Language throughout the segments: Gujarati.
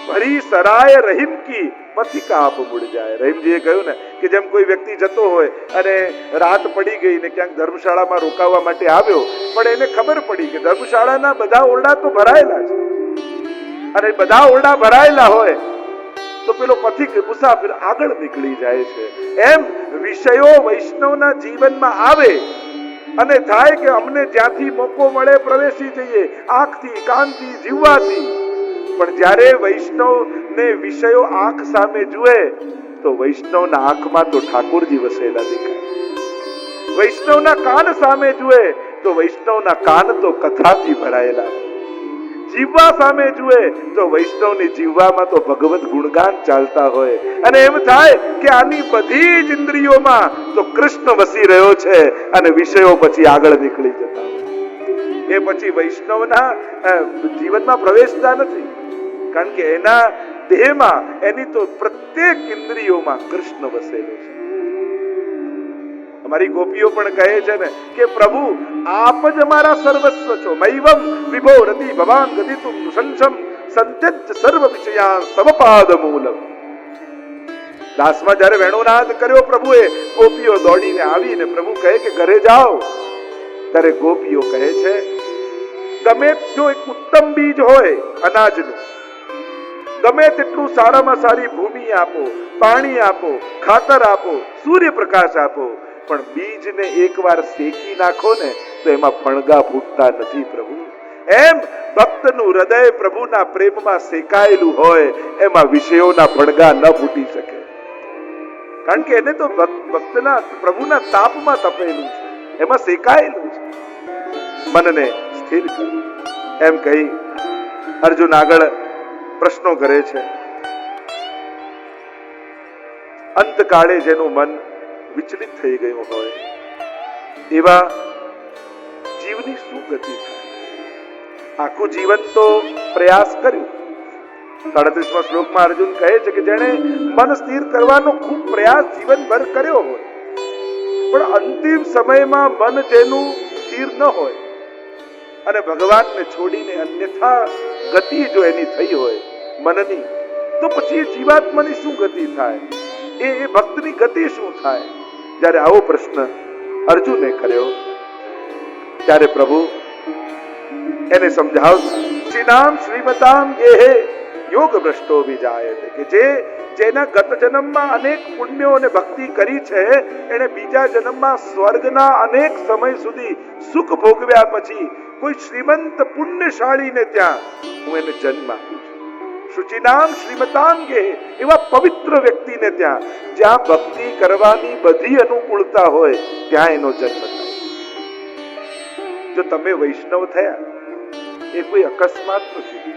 ભરી સરાય રહીમ કી પથિકા આપ મુડ જાય. રહીમજીએ કહ્યું ને કે જેમ કોઈ વ્યક્તિ જતો હોય અને રાત પડી ગઈ ને ક્યાંક ધર્મશાળામાં રોકાવા માટે આવ્યો, પણ એને ખબર પડી કે ધર્મશાળાના બધા ઓરડા તો ભરાયેલા છે, અને બધા ઓરડા ભરાયેલા હોય તો પેલો પથિક મુસાફિર આગળ નીકળી જાય છે. એમ વિષયો વૈષ્ણવના જીવનમાં આવે અને થાય કે અમને જ્યાંથી મોકો મળે પ્રવેશી જઈએ, આંખથી, કાનથી, જીવવાથી. પણ જ્યારે વૈષ્ણવને વિષયો આંખ સામે જુએ તો વૈષ્ણવના આંખમાં તો ઠાકોરજી વસેલા દેખાય. વૈષ્ણવના કાન સામે જુએ તો વૈષ્ણવના કાન તો કથાથી ભરાયેલા. જીવવા સામે જુએ તો વૈષ્ણવની જીવવામાં તો ભગવત ગુણગાન ચાલતા હોય, અને એમ થાય કે આની બધી જ ઇન્દ્રિયોમાં તો કૃષ્ણ વસી રહ્યો છે, અને વિષયો પછી આગળ નીકળી જતા હોય. એ પછી વૈષ્ણવના જીવનમાં પ્રવેશતા નથી, કારણ કે એના દેહમાં, એની તો પ્રત્યેક ઇન્દ્રિયોમાં કૃષ્ણ વસેલો છે. અમારી ગોપીઓ પણ કહે છે ને કે પ્રભુ આપ જ અમારા સર્વસ્વ છો. મૈવમ વિભો રતિ ભવાન ગતિતુમ સંસમ સંત્યજ સર્વ વિષયાન તવ પાદ મૂલમ. દાસમાં જ્યારે વેણુનાદ કર્યો પ્રભુએ, ગોપીઓ દોડીને આવીને પ્રભુ કહે કે ઘરે જાઓ. ત્યારે ગોપીઓ કહે છે ગમે જો એક ઉત્તમ બીજ હોય અનાજનું, ગમે તેટલું સારામાં સારી ભૂમિ આપો, પાણી આપો, ખાતર આપો, સૂર્યપ્રકાશ આપો, પણ બીજને એકવાર શેકી નાખો ને તો એમાં ફણગા ફૂટતા નથી પ્રભુ. એમ ભક્તનું હૃદય પ્રભુના પ્રેમમાં શેકાયેલું હોય એમાં વિષયોના ફણગા ન ફૂટી શકે, કારણ કે એને તો ભક્તના પ્રભુના તાપમાં તપેલું છે, એમાં શેકાયેલું છે. મનને સ્થિર કર્યું. એમ કહી અર્જુન આગળ પ્રશ્નો કરે છે. અંતકાળે જેનું મન વિચલિત થઈ ગયું હોય એવા જીવની શું ગતિ થાય? આખું જીવન તો પ્રયાસ કર્યો. 37મા શ્લોકમાં અર્જુન કહે છે કે જેણે મન સ્થિર કરવાનો ખૂબ પ્રયાસ જીવનભર કર્યો હોય, પણ અંતિમ સમયમાં મન જેનું સ્થિર ન હોય અને ભગવાનને છોડીને અન્યથા ગતિ જો એની થઈ હોય મનની, તો પછી એ જીવાત્માની શું ગતિ થાય? એ ભક્તની ગતિ શું થાય? જ્યારે આવો પ્રશ્ન અર્જુને કર્યો ત્યારે પ્રભુ એને સમજાવતા શ્રીનામ શ્રીમતામ ગેહે યોગ ભ્રષ્ટો વિજાયતે, કે જેના ગત જન્મમાં અનેક પુણ્યો અને ભક્તિ કરી છે, એને બીજા જન્મમાં સ્વર્ગના અનેક સમય સુધી સુખ ભોગવ્યા પછી કોઈ શ્રીમંત પુણ્યશાળીને ત્યાં હું એને જન્મ આપું છું. શુચિનામ શ્રીમતામ ગેહે, એવા પવિત્ર વ્યક્તિને ત્યાં જ્યાં ભક્તિ કરવાની બધી અનુકૂળતા હોય ત્યાં એનો જન્મ થાય. જો તમે વૈષ્ણવ થયા એ કોઈ અકસ્માત નથી.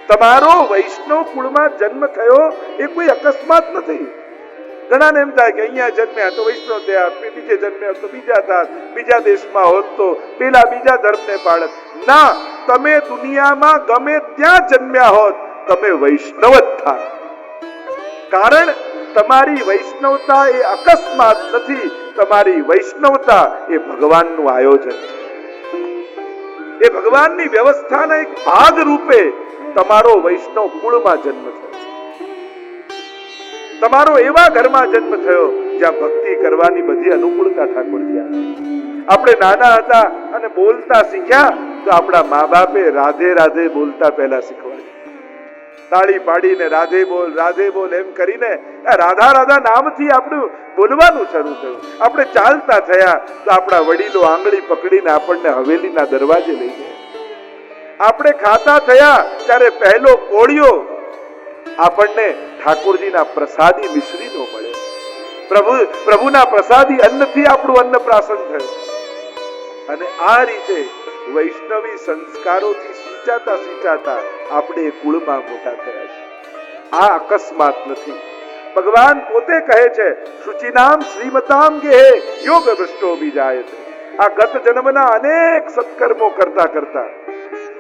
તમારો વૈષ્ણવ કુળમાં જન્મ થયો એ કોઈ અકસ્માત નથી. ઘણાને એમ થાય કે અહીંયા જન્મ્યા તો વૈષ્ણવ થયા, બીજે જન્મ્યા તો બીજા થાત, બીજા દેશમાં હોત તો પેલા બીજા ધર્મને પાળત. ના, તમે દુનિયામાં ગમે ત્યાં જન્મ્યા હોત તમે વૈષ્ણવ જ થાત. કારણ તમારી વૈષ્ણવતા એ અકસ્માત નથી, તમારી વૈષ્ણવતા એ ભગવાનનું આયોજન છે. એ ભગવાનની વ્યવસ્થાના એક ભાગ રૂપે તમારો વૈષ્ણવ કુળમાં જન્મ થયો, તમારો એવા ઘરમાં જન્મ થયો જ્યાં ભક્તિ કરવાની બધી અનુકૂળતા ઠાકોરજી આપે. આપણે નાના હતા અને બોલતા શીખ્યા તો આપણા મા બાપે રાધે રાધે બોલતા પહેલા શીખવાડ્યું. તાળી પાડીને રાધે બોલ એમ કરીને રાધા રાધા નામથી આપણું બોલવાનું શરૂ થયું. આપણે ચાલતા થયા તો આપણા વડીલો આંગળી પકડીને આપણને હવેલીના દરવાજે લઈ ગયા. આપણે ખાતા થયા ત્યારે પહેલો કોળિયો આપણને ઠાકોરજીના પ્રસાદી મિશ્રીનો મળ્યો. પ્રભુના પ્રસાદી અન્નથી આપણું અન્નપ્રાશન થયું. અને આ રીતે વૈષ્ણવી સંસ્કારોથી સિંચાતા આપણે કુળમાં મોટા થયા છે. આ અકસ્માત નથી. ભગવાન પોતે કહે છે શુચિનામ શ્રીમતામ ગેહે યોગ ભ્રષ્ટો વિજાયતે. આ ગત જન્મના અનેક સત્કર્મો કરતા કરતા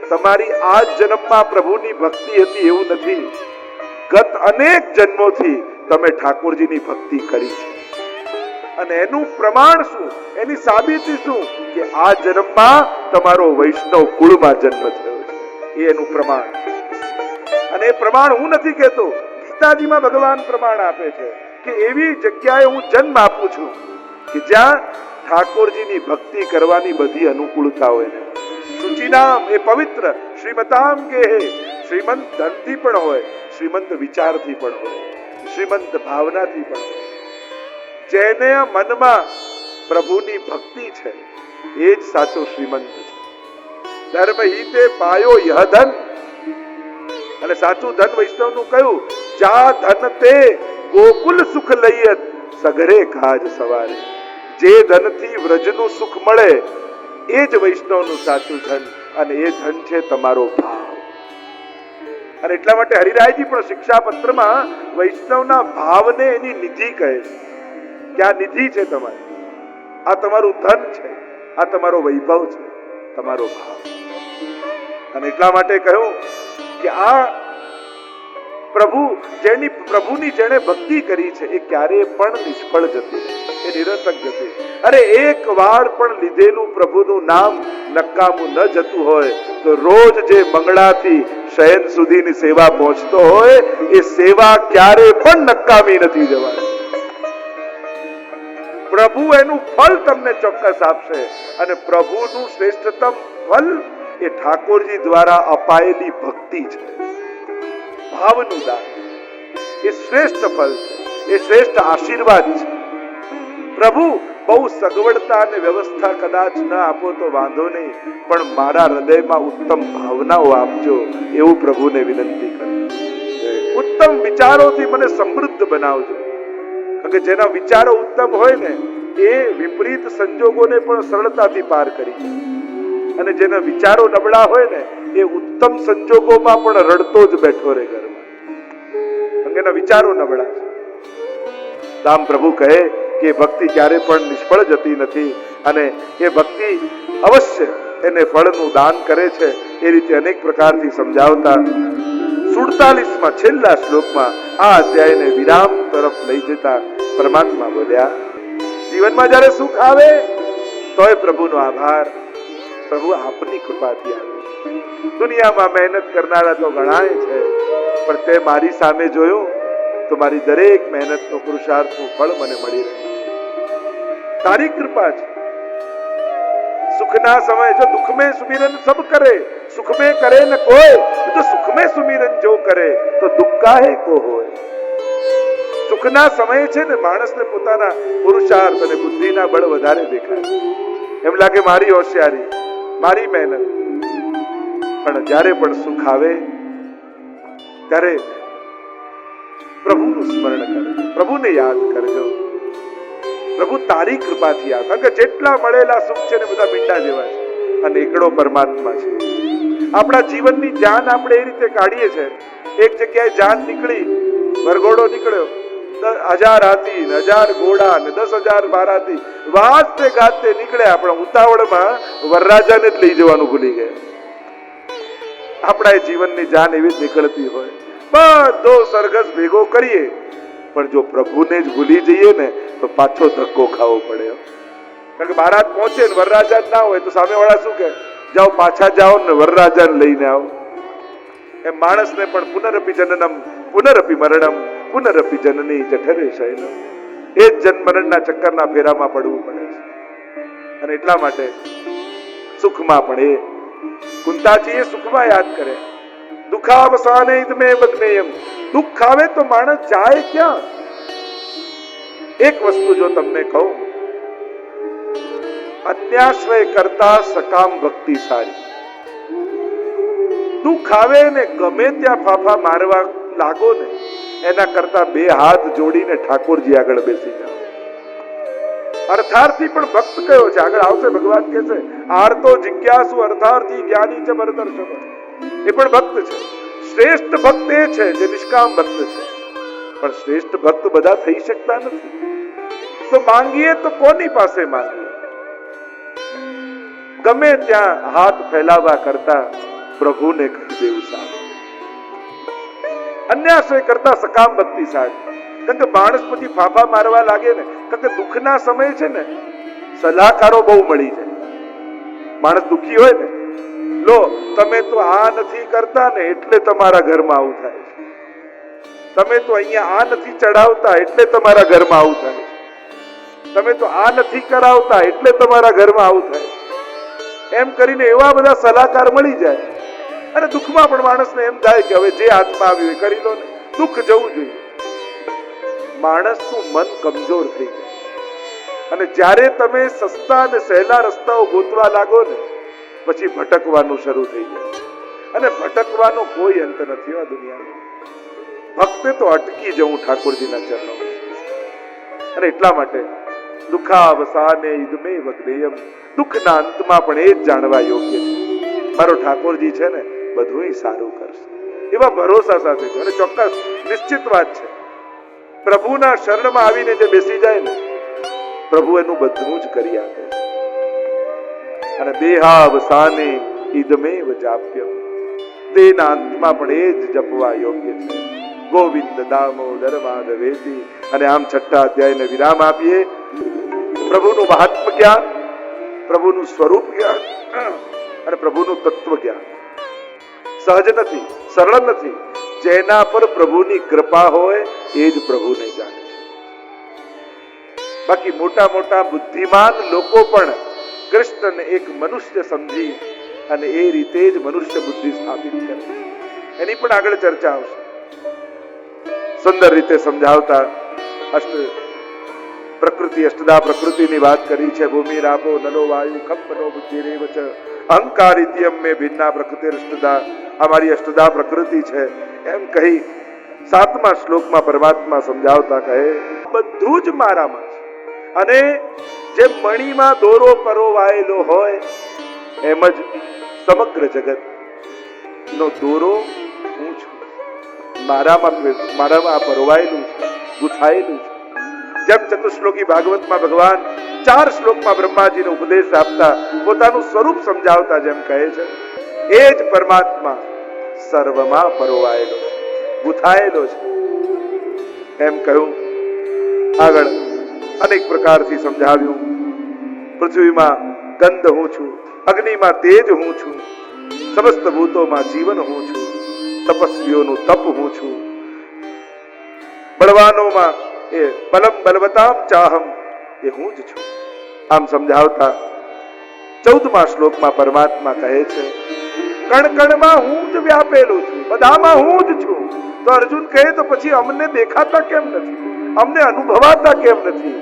તમારી આ જન્મમાં પ્રભુની ભક્તિ હતી એવું નથી. ગત અનેક જન્મોથી તમે ઠાકોરજીની ભક્તિ કરી છે. અને એનું પ્રમાણ શું, એની સાબિતી શું કે આ જન્મમાં તમારો વૈષ્ણવ કુળમાં જન્મ થયો છે, એ એનું પ્રમાણ. અને એ પ્રમાણ હું નથી કહેતો, ગીતાજીમાં ભગવાન પ્રમાણ આપે છે કે એવી જગ્યાએ હું જન્મ આપું છું કે જ્યાં ઠાકોરજીની ભક્તિ કરવાની બધી અનુકૂળતા હોય ને. શુચિનામ એ પવિત્ર, શ્રીમતામ કે હે, શ્રીમંત ધનથી પણ હોય, શ્રીમંત વિચારથી પણ હોય, શ્રીમંત ભાવનાથી પણ હોય. જેને મનમાં પ્રભુની ભક્તિ છે એ જ સાચો શ્રીમંત છે. ધર્મ હિતે પાયો યહ ધન, અને સાચું ધન વૈષ્ણવનું કયું, જા ધન તે ગોકુલ સુખ લઈયત સઘરે કાજ સવારે. જે ધનથી વ્રજનું સુખ મળે એ જ વૈષ્ણવનું સાચું ધન, અને એ ધન છે તમારો ભાવ. અને એટલા માટે હરિરાયજી પણ શિક્ષાપત્રમાં વૈષ્ણવના ભાવને એની નિધિ કહે છે કે આ નિધિ છે તમારી, આ તમારું ધન છે, આ તમારો વૈભવ છે, તમારો ભાવ. અને એટલા માટે કહ્યું કે આ પ્રભુની જેણે ભક્તિ કરી છે એ ક્યારેય પણ નિષ્ફળ જતી નથી, એ નિરંતર જતી. અરે એક વાર પણ લીધેલું પ્રભુનું નામ નકામું ન જતું હોય તો રોજ જે મંગળાથી શયન સુધીની સેવા પહોંચતો હોય એ સેવા ક્યારે પણ નકામી નથી જવાની. પ્રભુ એનું ફળ તમને ચોક્કસ આપશે, અને પ્રભુનું શ્રેષ્ઠતમ ફળ એ ઠાકોરજી દ્વારા અપાયેલી ભક્તિ છે, ભાવનું દાન. એ શ્રેષ્ઠ ફળ છે, એ શ્રેષ્ઠ આશીર્વાદ છે. પ્રભુ બહુ સગવડતા અને વ્યવસ્થા કદાચ ન આપો તો વાંધો નહીં, પણ મારા હૃદયમાં ઉત્તમ ભાવનાઓ આપજો, એવું પ્રભુને વિનંતી કરો. ઉત્તમ વિચારોથી મને સમૃદ્ધ બનાવજો, કારણ કે જેના વિચારો ઉત્તમ હોય ને એ વિપરીત સંજોગોને પણ સરળતાથી પાર કરી જાય, અને જેના વિચારો નબળા હોય ને એ ઉત્તમ સંજોગોમાં પણ રડતો જ બેઠો રહે ઘરમાં, કારણ કે એના વિચારો નબળા છે. રામ પ્રભુ કહે કે ભક્તિ ક્યારે પણ નિષ્ફળ જતી નથી, અને એ ભક્તિ અવશ્ય એને ફળનું દાન કરે છે. એ રીતે અનેક પ્રકારથી સમજાવતા 47માં છેલ્લા શ્લોકમાં આ અધ્યાયને વિરામ તરફ લઈ જતા પરમાત્મા બોલ્યા, જીવનમાં જ્યારે સુખ આવે તોય પ્રભુનો આભાર, પ્રભુ આપની કૃપાથી આવે. દુનિયામાં મહેનત કરનારા તો ઘણાય છે, પણ તે મારી સામે જોયું તો મારી દરેક મહેનતનું પુરુષાર્થનું ફળ મને મળી રહ્યું છે. તારી કૃપા છે. સુખના સમય જો દુઃખ में सुमिरन सब करे, सुख में करे न कोई, तो सुख में सुमिरन जो करे तो दुख काहे को होय. સુખના સમય છે ને માણસને પોતાના પુરુષાર્થ અને બુદ્ધિના બળ વધારે દેખાય, એમ લાગે મારી હોશિયારી, મારી મહેનત. પણ જ્યારે પણ સુખ આવે ત્યારે પ્રભુનું સ્મરણ કરજો, પ્રભુને યાદ કરજો. પ્રભુ તારી કૃપાથી આવે, કારણ કે જેટલા મળેલા સુખ છે ને બધા મીંડા જેવા છે, અને એકડો પરમાત્મા છે. આપણા જીવનની જાન આપણે એ રીતે કાઢીએ છીએ, એક જગ્યાએ જાન નીકળી, વરઘોડો નીકળ્યો, 1000 હાથી ને 1000 ઘોડા ને 10,000 બારાતી વાજતે ગાજતે નીકળ્યા, પણ ઉતાવળમાં વરરાજાને જ લઈ જવાનું ભૂલી ગયા. આપણા જીવનની જાન એવી જ નીકળતી હોય, બધો સરઘસ ભેગો કરીએ, પણ જો પ્રભુને જ ભૂલી જઈએ ને તો પાછો ધક્કો ખાવો પડે. કારણ કે બારાત પહોંચે ને વરરાજા ના હોય તો સામેવાળા શું કહે, જાઓ પાછા જાઓ ને વરરાજાને લઈને આવો. એમ માણસને પણ પુનરપી જનનમ પુનરપી મરણમ પુનરપી જનની જઠરે શયનમ, એ જ જન્મ મરણના ચક્કરના ફેરામાં પડવું પડે છે. અને એટલા માટે સુખમાં પણ એ કુંતાજી એ સુખમાં યાદ કરે, દુઃખાવસાને ઇદમે બદનેયમ. દુઃખ આવે તો માણસ જાય ક્યાં? એક વસ્તુ જો તમને કહું, અન્યાશ્રય કરતા સકામ ભક્તિ સારી. દુઃખ આવે ને ગમે ત્યાં ફાફા મારવા લાગો ને એના કરતા 2 હાથ જોડીને ઠાકોરજી આગળ બેસી જાઓ. અર્થાર્થી પણ ભક્ત કયો છે, આગળ આવશે ભગવાન કહે છે, આર્તો જિજ્ઞાસુ અર્થાર્થી જ્ઞાની ચ પરદર્શક. એ પણ ભક્ત છે. શ્રેષ્ઠ ભક્ત એ છે જે નિષ્કામ ભક્ત છે, પણ શ્રેષ્ઠ ભક્ત બધા થઈ શકતા નથી. તો માંગીએ તો કોની પાસે માંગીએ? ગમે ત્યાં હાથ ફેલાવા કરતા પ્રભુને કહી દેવું સારું. અન્યાશ્રય કરતા સકામ ભક્તિ સારી. કારણ કે માણસ પછી ફાફા મારવા લાગે ને, કારણ કે દુઃખના સમય છે ને સલાહકારો બહુ મળી જાય. માણસ દુઃખી હોય ને લો તમે તો આ નથી કરતા ને એટલે તમારા ઘરમાં આવું થાય છે, તમે તો અહીંયા આ નથી ચડાવતા એટલે તમારા ઘરમાં આવું થાય છે, તમે તો આ નથી કરાવતા એટલે તમારા ઘરમાં આવું થાય છે. એમ કરીને એવા બધા સલાહકાર મળી જાય અને દુઃખમાં પણ માણસને એમ થાય કે હવે જે હાથમાં આવ્યું એ કરી લો ને, દુઃખ જવું જોઈએ. માણસનું મન કમજોર થઈ જાય અને જ્યારે તમે સસ્તા અને સહેલા રસ્તાઓ ગોતવા લાગો ને પછી ભટકવાનું શરૂ થઈ જાય અને ભટકવાનો કોઈ અંત નથી આ દુનિયામાં. ભક્તે તો અટકી જવું ઠાકોરજીના ચરણો અને એટલા માટે દુઃખાવસાને ઇદમે વગ્નેયમ, દુઃખના અંતમાં પણ એ જ જાણવા યોગ્ય છે મારો ઠાકોરજી છે ને બધું સારું કરશે, એવા ભરોસા સાથે છે. અને ચોક્કસ નિશ્ચિત વાત છે, પ્રભુના શરણમાં આવીને જે બેસી જાય ને પ્રભુ એનું બધું જ કરી આપે છે. અને દેહાવસાને ઇદમેવ જાપ્યમ, તેના અંતમાં પણ એ જ જપવા યોગ્ય છે. ગોવિંદ દામોદર માધવેતી. અને આમ છઠ્ઠા અધ્યાયને વિરામ આપીએ. પ્રભુનું મહાત્મ જ્ઞાન, પ્રભુનું સ્વરૂપ જ્ઞાન અને પ્રભુનું તત્વ જ્ઞાન સહજ નથી, સરળ નથી. જેના પર પ્રભુની કૃપા હોય એ જ પ્રભુને જાણે છે. બાકી મોટા મોટા બુદ્ધિમાન લોકો પણ કૃષ્ણને એક મનુષ્ય સમજી અને એ રીતે જ મનુષ્ય બુદ્ધિ સ્થાપિત કરે છે. એની પણ આગળ ચર્ચા આવશે. સુંદર રીતે સમજાવતા પ્રકૃતિ અષ્ટદા પ્રકૃતિની વાત કરી છે. ભૂમિ રાપો નલો વાયુ ખંપનો બુદ્ધિરેવ ચ અહંકાર ઇત્યમ મે ભિન્ના પ્રકૃતિ અષ્ટદા. અમારી અષ્ટદા પ્રકૃતિ છે એમ કહી 7મા શ્લોકમાં પરમાત્મા સમજાવતા કહે બધું જ મારામાં છે. અને જે મણીમાં દોરો પરોવાયેલો હોય એમ જ સમગ્ર જગત નો દોરો હું છું. મારામાં પરોવાયેલું છે, ગુથાયેલું છે. જેમ ચતુશ્લોકી ભાગવતમાં ભગવાન 4 શ્લોકમાં બ્રહ્માજીને ઉપદેશ આપતા પોતાનું સ્વરૂપ સમજાવતા જેમ કહે છે એ જ પરમાત્મા સર્વમાં પરોવાયેલો છે, ગુથાયેલો છે એમ કહ્યું. આગળ અનેક પ્રકારથી સમજાવ્યું. પૃથ્વીમાં ગંધ હું છું, અગ્નિમાં તેજ હું છું, સમસ્ત ભૂતોમાં જીવન હું છું, તપસ્વીઓનું તપ હું છું, બળવાનોમાં એ બલમ બલવતામ ચાહમ એ હું જ છું. આમ સમજાવતા 14મા શ્લોકમાં પરમાત્મા કહે છે કણ કણમાં હું જ વ્યાપેલું છું, બધામાં હું જ છું. તો અર્જુન કહે તો પછી અમને દેખાતા કેમ નથી, અમને અનુભવાતા કેમ નથી?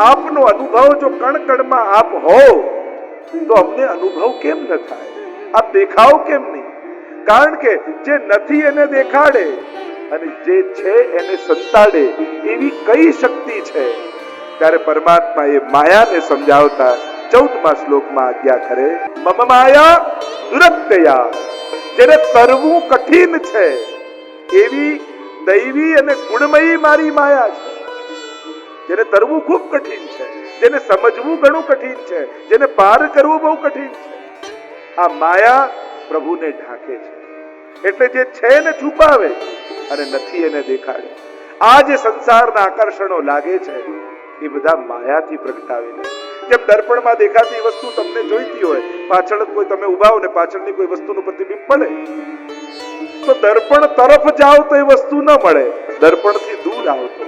આપનો અનુભવ જો કણ કણમાં આપ હો તો અમને અનુભવ કેમ ન થાય? આપ દેખાવ કેમ નહીં? કારણ કે જે નથી એને દેખાડે અને જે છે એને સંતાડે એવી કઈ શક્તિ છે? ત્યારે પરમાત્મા એ માયાને સમજાવતા 14મા શ્લોકમાં આજ્ઞા કરે મમ માયા દુરત્યયા. જેને તરવું કઠિન છે એવી દૈવી અને ગુણમયી મારી માયા છે. જેને તરવું ખૂબ કઠિન છે, જેને સમજવું ઘણું કઠિન છે, જેને પાર કરવું બહુ કઠિન છે, આ માયા પ્રભુને ઢાંકે છે. એટલે જે છે એને છુપાવે અને નથી એને દેખાડે. આ જે સંસારના આકર્ષણો લાગે છે એ બધા માયાથી પ્રગટાવેલા. જેમ દર્પણમાં દેખાતી વસ્તુ તમને જોઈતી હોય, પાછળ કોઈ તમે ઉભા હો ને પાછળની કોઈ વસ્તુનું પ્રતિબિંબ પડે તો દર્પણ તરફ જાઓ તો એ વસ્તુ ન મળે, દર્પણથી દૂર આવતો.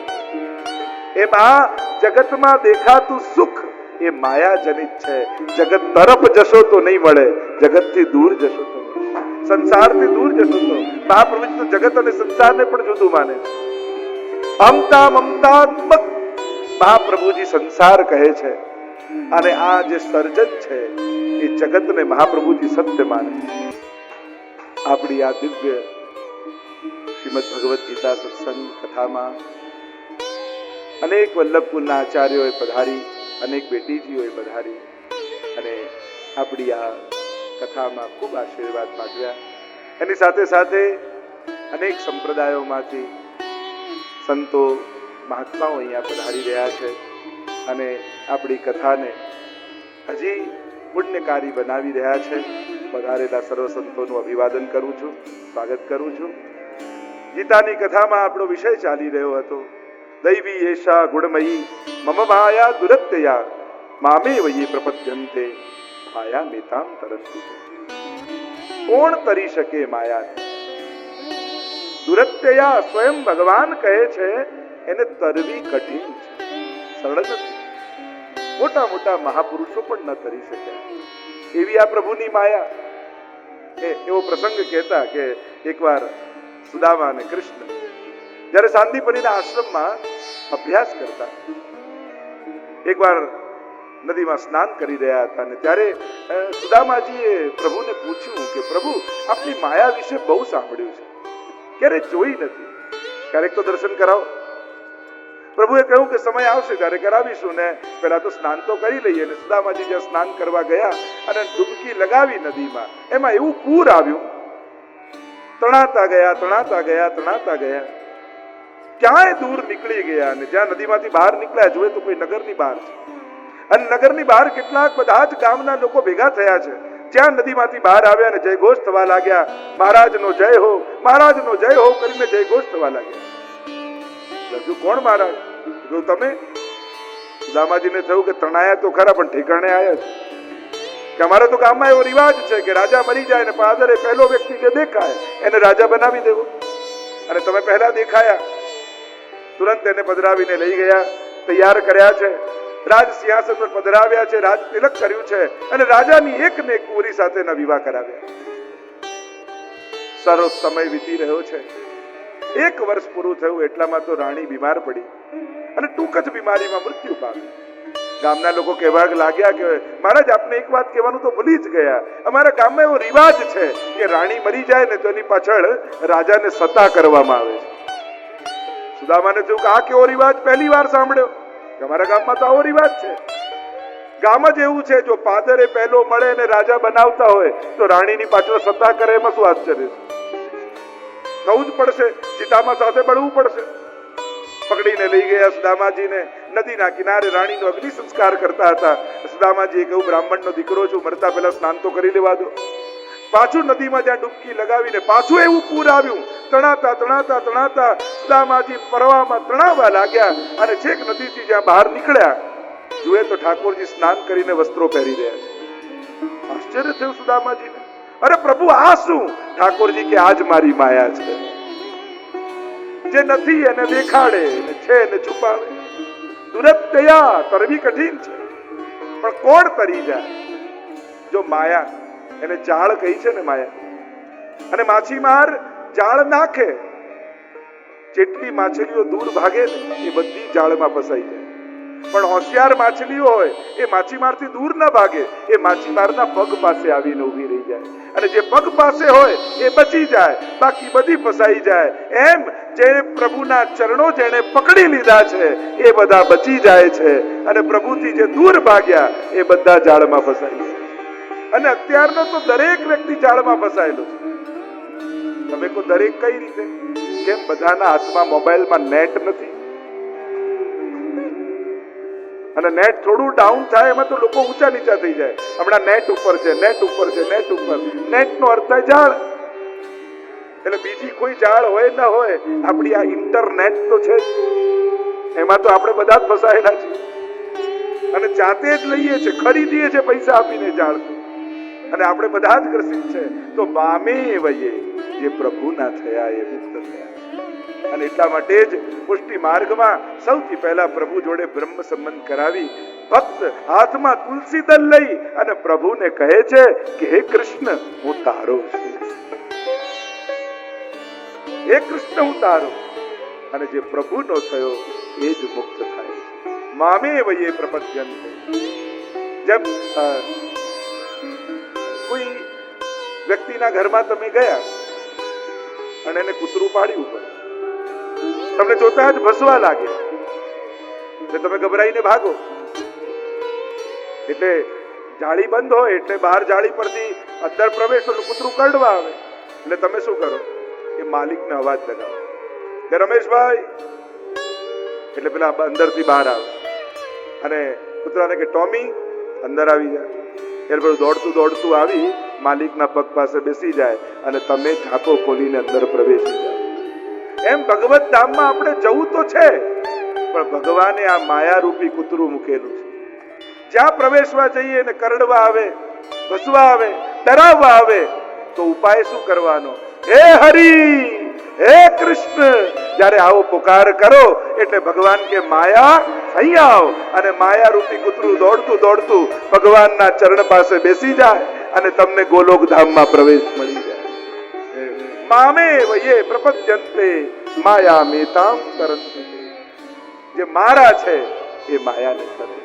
એમ આ જગતમાં દેખાતું સુખ એ માયા જનિત છે. જગત તરફ જશો તો નહીં મળે, જગતથી દૂર જશો તો, સંસારથી દૂર જશો તો. મહાપ્રભુ તો જગત અને સંસારને પણ જુદું માને છે. અમતા મમતાત્મક મહાપ્રભુજી સંસાર કહે છે અને આ જે સર્જન છે એ જગતને મહાપ્રભુજી સત્ય માને છે. આપણી આ દિવ્ય શ્રીમદ ભગવદ ગીતા સત્સંગ કથામાં અનેક વલ્લભકુલના આચાર્યોએ પધારી, અનેક બેટીજીઓએ પધારી અને આપણી આ કથામાં ખૂબ આશીર્વાદ પાઠવ્યા. એની સાથે સાથે અનેક સંપ્રદાયોમાંથી સંતો મહાત્માઓ અહીંયા પધારી રહ્યા છે અને આપણી કથાને હજી પુણ્યકારી બનાવી રહ્યા છે. પધારેલા સર્વ સંતોનું અભિવાદન કરું છું, સ્વાગત કરું છું. ગીતાની કથામાં આપણો વિષય ચાલી રહ્યો હતો દૈવી એશા ગુણમયી મમ માયા દુરત્યયા મામે વયે પ્રપદ્યંતે માયા મેતામ તરસ્તિ. કોણ તરી શકે માયા? દુરત્યયા સ્વયં ભગવાન કહે છે એને તરવી કઠિન છે, સરળ નથી. મોટા મોટા મહાપુરુષો પણ ન તરી શક્યા એવી આ પ્રભુની માયા. એવો પ્રસંગ કહેતા કે એકવાર સુદામા અને કૃષ્ણ જ્યારે સાંદીપનીના આશ્રમમાં અભ્યાસ કરતા, એકવાર નદીમાં સ્નાન કરી રહ્યા હતા અને ત્યારે સુદામાજીએ પ્રભુને પૂછ્યું કે પ્રભુ, આપની માયા વિશે બહુ સાંભળ્યું છે, ક્યારે જોઈ નથી, ક્યારેક તો દર્શન કરાવો. પ્રભુએ કહ્યું કે સમય આવશે ત્યારે કરાવીશું ને, પહેલા તો સ્નાન તો કરી લઈએ. અને સુદામાજી જ્યાં સ્નાન કરવા ગયા અને ડૂબકી લગાવી નદીમાં, એમાં એવું પૂર આવ્યું, તણાતા ગયા તણાતા ગયા તણાતા ગયા, ક્યાંય દૂર નીકળી ગયા. અને જ્યાં નદીમાંથી બહાર નીકળ્યા જોયે તો કોઈ નગરની બહાર છે. અને નગરની બહાર કેટલાક બધા જ ગામના લોકો ભેગા થયા છે. જ્યાં નદીમાંથી બહાર આવ્યા અને જયઘોષ થવા લાગ્યા, મહારાજનો જય હો, મહારાજનો જય હો કરીને જયઘોષ થવા લાગ્યા. લખ્યું કોણ મહારાજ? તમે? સુદામાજીને થયું કે તણાયા તો ખરા પણ ઠેકાણે આવ્યા છે. કે અમારે તો ગામમાં એવો રિવાજ છે કે રાજા મરી જાય ને પાદરે પહેલો વ્યક્તિ જે દેખાય એને રાજા બનાવી દેવો. અને તમે પહેલા દેખાયા, તુરંત એને પધરાવીને લઈ ગયા, તૈયાર કર્યા છે, રાજ સિંહાસન પર પધરાવ્યા છે, રાજ તિલક કર્યું છે અને રાજાની એક ને એક કુંવરી સાથેના વિવાહ કરાવ્યા. સારો સમય વીતી રહ્યો છે. 1 વર્ષ પૂરું થયું એટલામાં તો રાણી બીમાર પડી અને ટૂંક જ બીમારીમાં મૃત્યુ પામી. ગામના લોકો કહેવા લાગ્યા કે મહારાજ, આપને એક વાત કહેવાનું તો ભૂલી જ ગયા, અમારા ગામમાં એવો રિવાજ છે કે રાણી મરી જાય ને તો એની પાછળ રાજાને સત્તા કરવામાં આવે છે. સુદામાને થયું કે આ કેવો રિવાજ, પહેલી વાર સાંભળ્યો. અમારા ગામમાં તો આવો રિવાજ છે. ગામ જ એવું છે, જો પાદરે પહેલો મળે ને રાજા બનાવતા હોય તો રાણીની પાછળ સત્તા કરે, એમાં શું આશ્ચર્ય છે? થવું જ પડશે, ચિતામાં સાથે બળવું પડશે. પકડીને લઈ ગયા સુદામાજીને. નદીના કિનારે રાણીનો અગ્નિ સંસ્કાર કરતા હતા. સુદામાજીએ કહ્યું, બ્રાહ્મણનો દીકરો છું, મરતા પહેલા સ્નાન તો કરી લેવા દો. પાછું નદીમાં જ્યાં ડૂબકી લગાવીને પાછું એવું પૂર આવ્યું. તણાતા તણાતા તણાતા સુદામાજી પરવામાં તણાવવા લાગ્યા અને છેક નદીથી જ્યાં બહાર નીકળ્યા જુએ તો ઠાકોરજી સ્નાન કરીને વસ્ત્રો પહેરી રહ્યા છે. આશ્ચર્ય થયું સુદામાજીને. અરે પ્રભુ, આ શું? ઠાકોરજી કે આજ મારી માયા છે, જે નથી એને દેખાડે, ને છે એને છુપાવે. દુરત્યયા તરવી કઠિન છે, પણ કોણ તરી જાય? જો માયા, એને જાળ કહી છે ને માયા. અને માછીમાર જાળ નાખે, જેટલી માછલીઓ દૂર ભાગે ને એ બધી જાળમાં ફસાઈ જાય. પણ હોશિયાર માછલીઓ હોય એ માછીમારથી દૂર ન ભાગે, એ માછીમારના પગ પાસે આવીને ઊભી રહી જાય. અને જે પગ પાસે હોય એ બચી જાય, બાકી બધી ફસાઈ જાય. એમ જે પ્રભુના ચરણો જેને પકડી લીધા છે એ બધા બચી જાય છે, અને પ્રભુથી જે દૂર ભાગ્યા એ બધા જાળમાં ફસાઈ જાય. અને અત્યારનો તો દરેક વ્યક્તિ જાળમાં ફસાયેલો છે. તમે કહો દરેક કઈ રીતે? કેમ બધાના હાથમાં મોબાઈલમાં નેટ નથી? અને નેટ થોડું ડાઉન થાય એમાં તો લોકો ઊંચા નીચા થઈ જાય. હમણાં નેટ ઉપર છે, નેટ ઉપર છે, નેટ ઉપર. નેટ નો અર્થ થાય જાળ. એટલે બીજી કોઈ જાળ હોય ન હોય, આપણી આ ઇન્ટરનેટ તો છે જ. એમાં તો આપણે બધા જ ફસાયેલા છીએ અને જાતે જ લઈએ છીએ, ખરીદીએ છીએ પૈસા આપીને જાળ. અને આપણે બધા જ ગ્રસિત છે. તો બામે વયે જે પ્રભુના થયા એ મુક્ત થયા. અને એટલા માટે જ પુષ્ટિ માર્ગમાં સૌથી પહેલા પ્રભુ જોડે બ્રહ્મ સંબંધ કરાવી ભક્ત હાથમાં તુલસી દલ લઈ અને પ્રભુને કહે છે કે હે કૃષ્ણ, હું તારો છું. હે કૃષ્ણ, હું તારો. અને જે પ્રભુનો થયો એ જ મુક્ત થાય. મામે વયે પ્રપદ્યન્તે. જેમ કોઈ વ્યક્તિના ઘરમાં તમે ગયા અને એને કૂતરું પાડ્યું પડે, તમને જોતા જ ભસવા લાગે, એટલે તમે ગભરાઈને ભાગો. એટલે જાળી બંધ હોય એટલે બહાર જાળી પરથી અંદર પ્રવેશ, કૂતરું કરડવા આવે. એટલે તમે શું કરો? એ માલિકને અવાજ લગાવો કે રમેશભાઈ. એટલે પેલા અંદરથી બહાર આવે અને કૂતરાને કે ટોમી અંદર આવી જાય. એટલે દોડતું દોડતું આવી માલિકના પગ પાસે બેસી જાય અને તમે ઝાંકો ખોલીને અંદર પ્રવેશી જાઓ. એમ ભગવત ધામમાં આપણે જવું તો છે, પણ ભગવાને આ માયા રૂપી કૂતરું મૂકેલું છે. જ્યાં પ્રવેશવા જઈએ ને કરડવા આવે, ભસવા આવે, ડરાવવા આવે, તો ઉપાય શું કરવાનો? હે હરિ, હે કૃષ્ણ, જ્યારે આવો પુકાર કરો એટલે ભગવાન કે માયા અહીં આવ, અને માયા રૂપી કૂતરું દોડતું દોડતું ભગવાનના ચરણ પાસે બેસી જાય અને તમને ગોલોક ધામમાં પ્રવેશ મળી જાય. મામે વયે પ્રપદ્યંતે માયા મેતામ તરંતિ. જે મારા છે એ માયાને કરે.